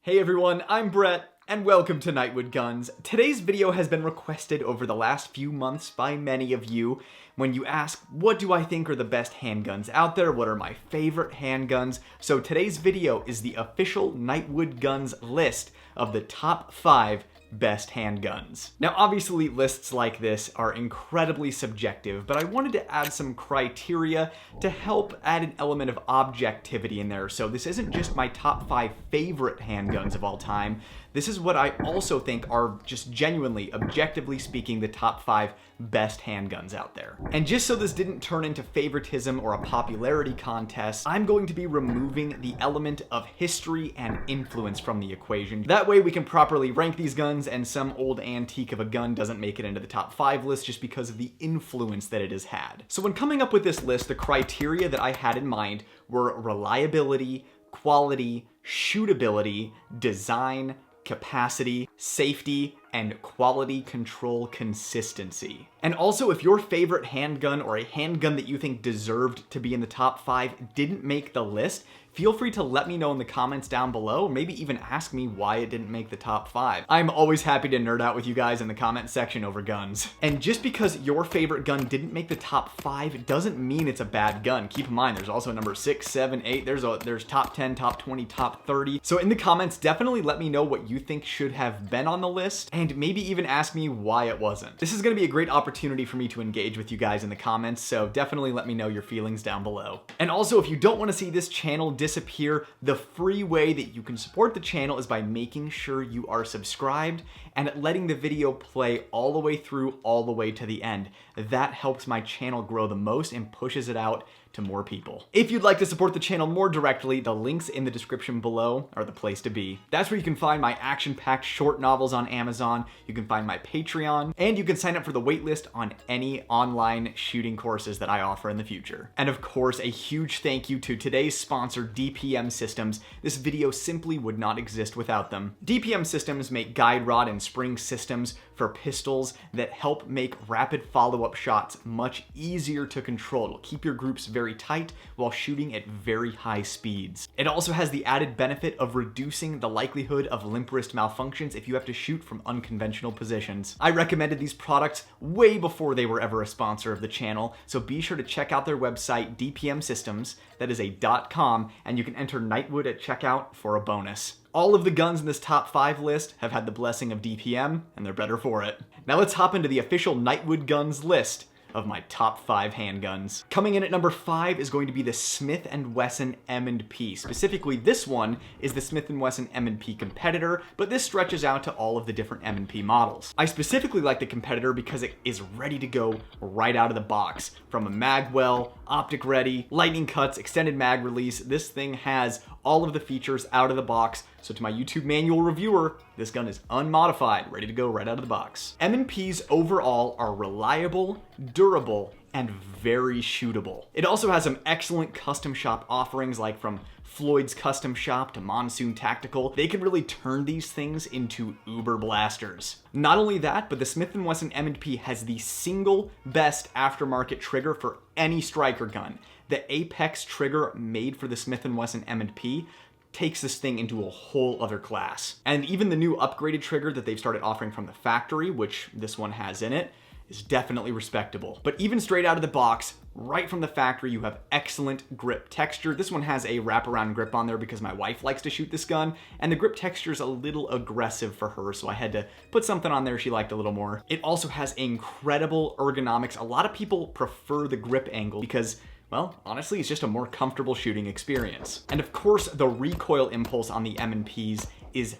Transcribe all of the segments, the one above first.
Hey everyone, I'm Brett, and welcome to Nightwood Guns. Today's video has been requested over the last few months by many of you when you ask, what do I think are the best handguns out there? What are my favorite handguns? So today's video is the official Nightwood Guns list of the top 5 best handguns. Now obviously lists like this are incredibly subjective, but I wanted to add some criteria to help add an element of objectivity in there. So this isn't just my top 5 favorite handguns of all time. This is what I also think are just genuinely, objectively speaking, the top 5 best handguns out there. And just so this didn't turn into favoritism or a popularity contest, I'm going to be removing the element of history and influence from the equation. That way we can properly rank these guns and some old antique of a gun doesn't make it into the top 5 list just because of the influence that it has had. So when coming up with this list, the criteria that I had in mind were reliability, quality, shootability, design, capacity, safety, and quality control consistency. And also, if your favorite handgun or a handgun that you think deserved to be in the top 5 didn't make the list, feel free to let me know in the comments down below, or maybe even ask me why it didn't make the top 5. I'm always happy to nerd out with you guys in the comment section over guns. And just because your favorite gun didn't make the top 5 doesn't mean it's a bad gun. Keep in mind, there's also number 6, 7, 8, there's top 10, top 20, top 30. So in the comments, definitely let me know what you think should have been on the list, and maybe even ask me why it wasn't. This is gonna be a great opportunity for me to engage with you guys in the comments, so definitely let me know your feelings down below. And also, if you don't wanna see this channel disappear, the free way that you can support the channel is by making sure you are subscribed and letting the video play all the way through, all the way to the end. That helps my channel grow the most and pushes it out to more people. If you'd like to support the channel more directly, the links in the description below are the place to be. That's where you can find my action-packed short novels on Amazon, you can find my Patreon, and you can sign up for the waitlist on any online shooting courses that I offer in the future. And of course, a huge thank you to today's sponsor, DPM Systems. This video simply would not exist without them. DPM Systems make guide rod and spring systems for pistols that help make rapid follow-up shots much easier to control. It'll keep your groups very tight while shooting at very high speeds. It also has the added benefit of reducing the likelihood of limp wrist malfunctions if you have to shoot from unconventional positions. I recommended these products way before they were ever a sponsor of the channel, so be sure to check out their website, DPM Systems, that is a .com, and you can enter Nightwood at checkout for a bonus. All of the guns in this top 5 list have had the blessing of DPM, and they're better for it. Now let's hop into the official Nightwood Guns list of my top 5 handguns. Coming in at number 5 is going to be the Smith & Wesson M&P. Specifically, this one is the Smith & Wesson M&P Competitor, but this stretches out to all of the different M&P models. I specifically like the Competitor because it is ready to go right out of the box. From a mag well, optic ready, lightning cuts, extended mag release, this thing has all of the features out of the box. So to my YouTube manual reviewer, this gun is unmodified, ready to go right out of the box. M&Ps overall are reliable, durable, and very shootable. It also has some excellent custom shop offerings, like from Floyd's Custom Shop to Monsoon Tactical. They can really turn these things into uber blasters. Not only that, but the Smith & Wesson M&P has the single best aftermarket trigger for any striker gun. The Apex trigger made for the Smith & Wesson M&P takes this thing into a whole other class. And even the new upgraded trigger that they've started offering from the factory, which this one has in it, is definitely respectable. But even straight out of the box, right from the factory, you have excellent grip texture. This one has a wraparound grip on there because my wife likes to shoot this gun, and the grip texture is a little aggressive for her, so I had to put something on there she liked a little more. It also has incredible ergonomics. A lot of people prefer the grip angle because, well, honestly, it's just a more comfortable shooting experience. And of course, the recoil impulse on the M&Ps is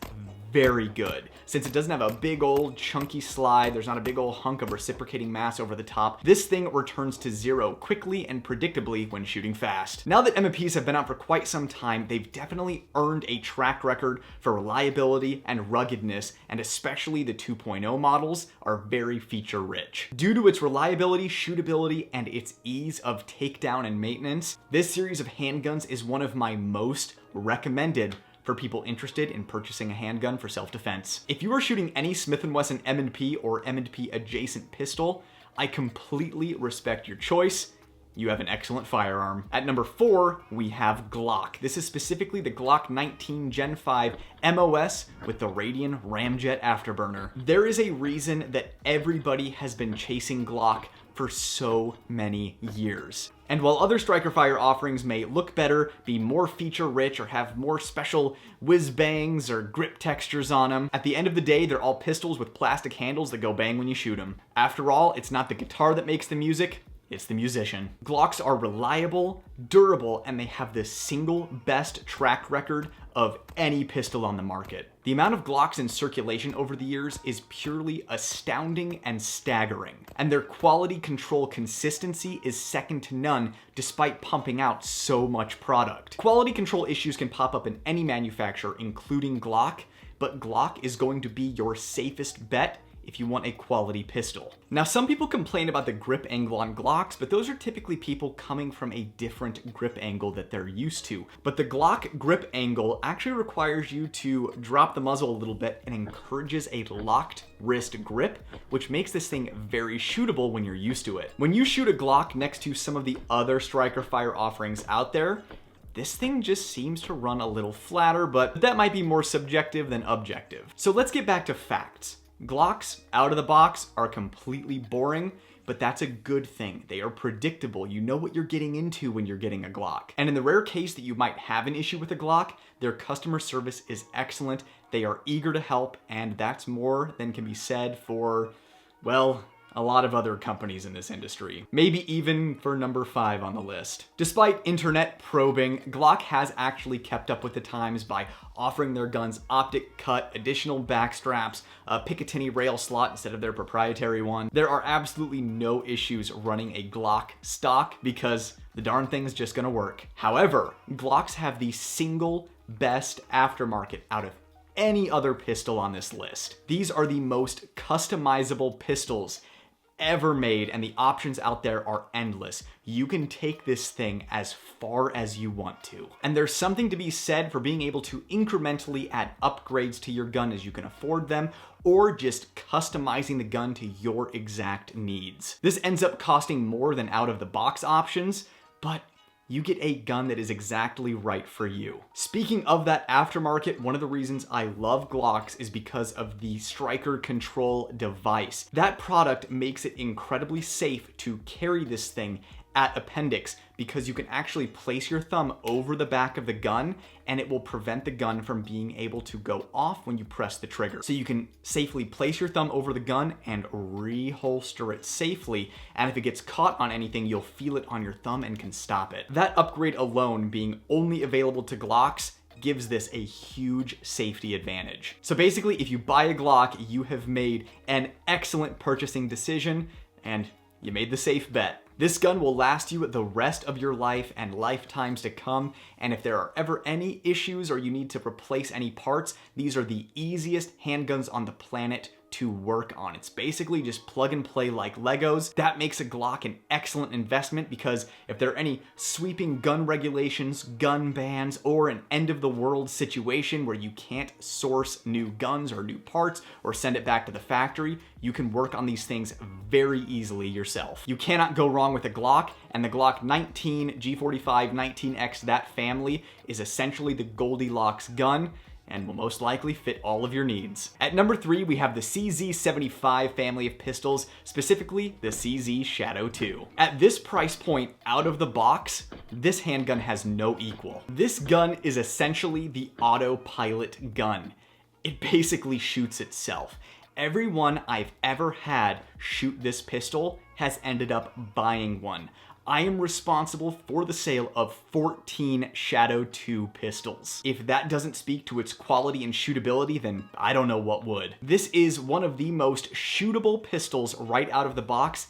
very good. Since it doesn't have a big old chunky slide, there's not a big old hunk of reciprocating mass over the top, this thing returns to 0 quickly and predictably when shooting fast. Now that M&Ps have been out for quite some time, they've definitely earned a track record for reliability and ruggedness, and especially the 2.0 models are very feature rich. Due to its reliability, shootability, and its ease of takedown and maintenance, this series of handguns is one of my most recommended for people interested in purchasing a handgun for self-defense. If you are shooting any Smith & Wesson M&P or M&P adjacent pistol, I completely respect your choice you have an excellent firearm. At number 4, we have Glock. This is specifically the Glock 19 Gen 5 MOS with the Radian Ramjet afterburner. There is a reason that everybody has been chasing Glock for so many years. And while other striker fire offerings may look better, be more feature rich, or have more special whiz bangs or grip textures on them, at the end of the day, they're all pistols with plastic handles that go bang when you shoot them. After all, it's not the guitar that makes the music, it's the musician. Glocks are reliable, durable, and they have the single best track record of any pistol on the market. The amount of Glocks in circulation over the years is purely astounding and staggering, and their quality control consistency is second to none despite pumping out so much product. Quality control issues can pop up in any manufacturer, including Glock, but Glock is going to be your safest bet if you want a quality pistol. Now, some people complain about the grip angle on Glocks, but those are typically people coming from a different grip angle that they're used to. But the Glock grip angle actually requires you to drop the muzzle a little bit and encourages a locked wrist grip, which makes this thing very shootable when you're used to it. When you shoot a Glock next to some of the other striker fire offerings out there, this thing just seems to run a little flatter, but that might be more subjective than objective. So let's get back to facts. Glocks, out of the box, are completely boring, but that's a good thing. They are predictable. You know what you're getting into when you're getting a Glock. And in the rare case that you might have an issue with a Glock, their customer service is excellent. They are eager to help, and that's more than can be said for, well, a lot of other companies in this industry. Maybe even for number 5 on the list. Despite internet probing, Glock has actually kept up with the times by offering their guns optic cut, additional back straps, a Picatinny rail slot instead of their proprietary one. There are absolutely no issues running a Glock stock because the darn thing's just gonna work. However, Glocks have the single best aftermarket out of any other pistol on this list. These are the most customizable pistols ever made, and the options out there are endless. You can take this thing as far as you want to. And there's something to be said for being able to incrementally add upgrades to your gun as you can afford them, or just customizing the gun to your exact needs. This ends up costing more than out-of-the-box options, but you get a gun that is exactly right for you. Speaking of that aftermarket, one of the reasons I love Glocks is because of the striker control device. That product makes it incredibly safe to carry this thing at appendix because you can actually place your thumb over the back of the gun and it will prevent the gun from being able to go off when you press the trigger. So you can safely place your thumb over the gun and reholster it safely, and if it gets caught on anything, you'll feel it on your thumb and can stop it. That upgrade alone, being only available to Glocks, gives this a huge safety advantage. So basically, if you buy a Glock, you have made an excellent purchasing decision and you made the safe bet. This gun will last you the rest of your life and lifetimes to come, and if there are ever any issues or you need to replace any parts, these are the easiest handguns on the planet to work on. It's basically just plug and play like Legos. That makes a Glock an excellent investment because if there are any sweeping gun regulations, gun bans, or an end-of-the-world situation where you can't source new guns or new parts or send it back to the factory, you can work on these things very easily yourself. You cannot go wrong with a Glock, and the Glock 19, G45, 19X, that family is essentially the Goldilocks gun and will most likely fit all of your needs. At number 3, we have the CZ75 family of pistols, specifically the CZ Shadow 2. At this price point, out of the box, this handgun has no equal. This gun is essentially the autopilot gun. It basically shoots itself. Everyone I've ever had shoot this pistol has ended up buying one. I am responsible for the sale of 14 Shadow 2 pistols. If that doesn't speak to its quality and shootability, then I don't know what would. This is one of the most shootable pistols right out of the box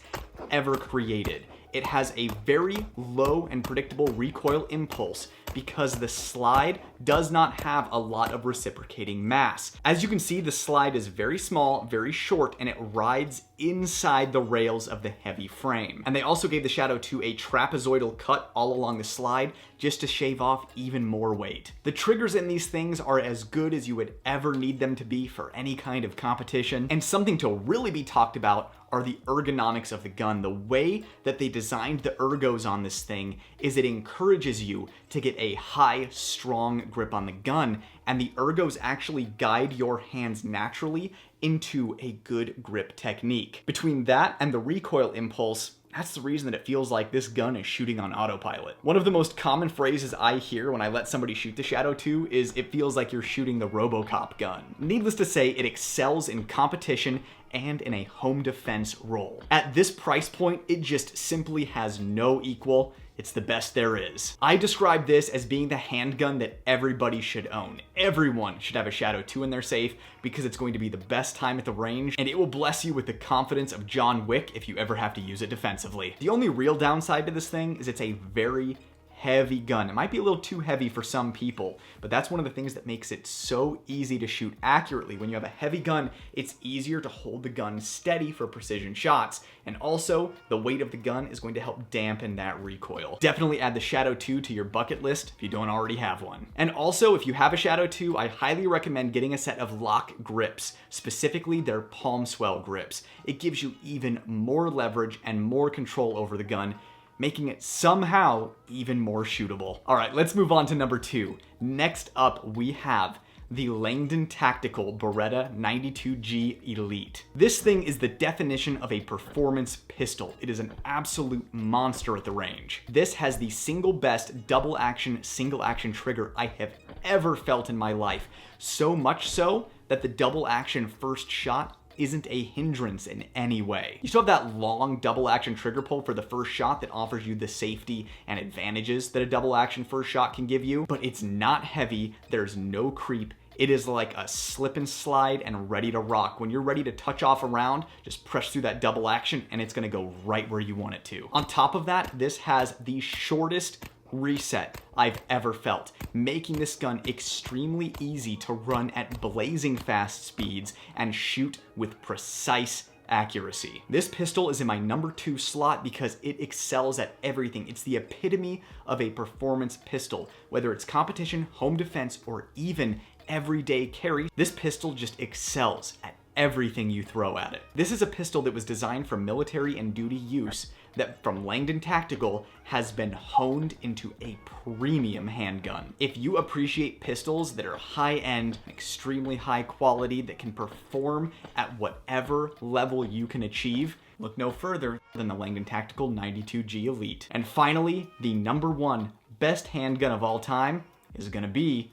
ever created. It has a very low and predictable recoil impulse because the slide does not have a lot of reciprocating mass. As you can see, the slide is very small, very short, and it rides inside the rails of the heavy frame. And they also gave the Shadow 2 a trapezoidal cut all along the slide just to shave off even more weight. The triggers in these things are as good as you would ever need them to be for any kind of competition. And something to really be talked about are the ergonomics of the gun. The way that they designed the ergos on this thing is it encourages you to get a high, strong grip on the gun, and the ergos actually guide your hands naturally into a good grip technique. Between that and the recoil impulse, that's the reason that it feels like this gun is shooting on autopilot. One of the most common phrases I hear when I let somebody shoot the Shadow 2 is, "It feels like you're shooting the RoboCop gun." Needless to say, it excels in competition and in a home defense role. At this price point, it just simply has no equal. It's the best there is. I describe this as being the handgun that everybody should own. Everyone should have a Shadow 2 in their safe because it's going to be the best time at the range, and it will bless you with the confidence of John Wick if you ever have to use it defensively. The only real downside to this thing is it's a very heavy gun. It might be a little too heavy for some people, but that's one of the things that makes it so easy to shoot accurately. When you have a heavy gun, it's easier to hold the gun steady for precision shots, and also the weight of the gun is going to help dampen that recoil. Definitely add the Shadow 2 to your bucket list if you don't already have one. And also, if you have a Shadow 2, I highly recommend getting a set of lock grips, specifically their palm swell grips. It gives you even more leverage and more control over the gun, making it somehow even more shootable. All right, let's move on to number 2. Next up, we have the Langdon Tactical Beretta 92G Elite. This thing is the definition of a performance pistol. It is an absolute monster at the range. This has the single best double action, single action trigger I have ever felt in my life. So much so that the double action first shot isn't a hindrance in any way. You still have that long double action trigger pull for the first shot that offers you the safety and advantages that a double action first shot can give you, but it's not heavy, there's no creep. It is like a slip and slide and ready to rock. When you're ready to touch off a round, just press through that double action and it's gonna go right where you want it to. On top of that, this has the shortest reset I've ever felt, making this gun extremely easy to run at blazing fast speeds and shoot with precise accuracy. This pistol is in my number 2 slot because it excels at everything. It's the epitome of a performance pistol. Whether it's competition, home defense, or even everyday carry, this pistol just excels at everything you throw at it. This is a pistol that was designed for military and duty use that from Langdon Tactical has been honed into a premium handgun. If you appreciate pistols that are high-end, extremely high quality, that can perform at whatever level you can achieve, look no further than the Langdon Tactical 92G Elite. And finally, the number 1 best handgun of all time is gonna be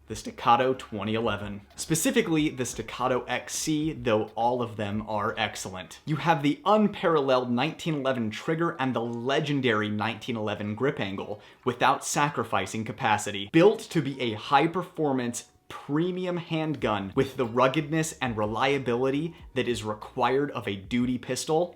the Staccato 2011. Specifically, the Staccato XC, though all of them are excellent. You have the unparalleled 1911 trigger and the legendary 1911 grip angle without sacrificing capacity. Built to be a high-performance, premium handgun with the ruggedness and reliability that is required of a duty pistol,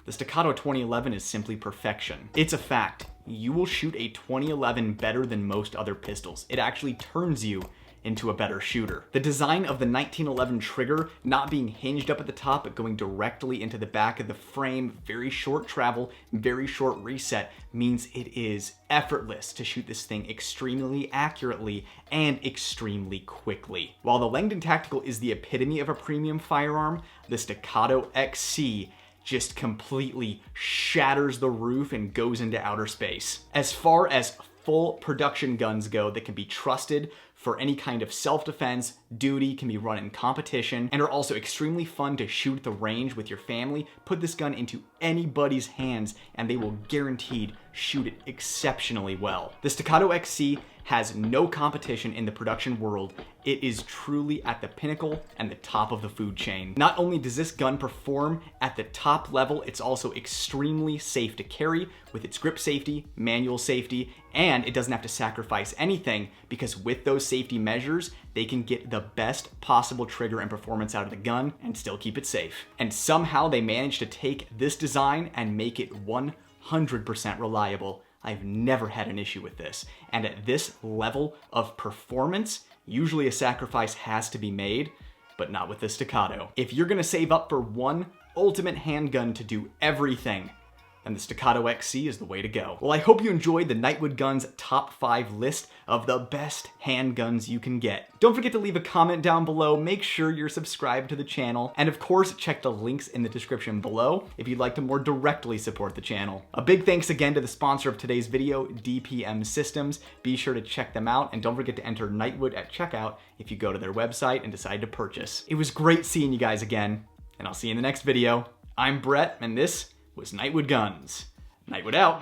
the Staccato 2011 is simply perfection. It's a fact. You will shoot a 2011 better than most other pistols. It actually turns you into a better shooter. The design of the 1911 trigger not being hinged up at the top but going directly into the back of the frame, very short travel, very short reset, means it is effortless to shoot this thing extremely accurately and extremely quickly. While the Langdon Tactical is the epitome of a premium firearm, the Staccato XC just completely shatters the roof and goes into outer space. As far as full production guns go that can be trusted for any kind of self-defense, duty, can be run in competition, and are also extremely fun to shoot at the range with your family, put this gun into anybody's hands and they will guaranteed shoot it exceptionally well. The Staccato XC has no competition in the production world. It is truly at the pinnacle and the top of the food chain. Not only does this gun perform at the top level, it's also extremely safe to carry with its grip safety, manual safety, and it doesn't have to sacrifice anything because with those safety measures, they can get the best possible trigger and performance out of the gun and still keep it safe. And somehow they managed to take this design and make it 100% reliable. I've never had an issue with this. And at this level of performance, usually a sacrifice has to be made, but not with the Staccato. If you're gonna save up for one ultimate handgun to do everything, then the Staccato XC is the way to go. Well, I hope you enjoyed the Nightwood Guns top 5 list of the best handguns you can get. Don't forget to leave a comment down below, make sure you're subscribed to the channel, and of course check the links in the description below if you'd like to more directly support the channel. A big thanks again to the sponsor of today's video, DPM Systems. Be sure to check them out, and don't forget to enter Nightwood at checkout if you go to their website and decide to purchase. It was great seeing you guys again, and I'll see you in the next video. I'm Brett, and this was Nightwood Guns. Nightwood out.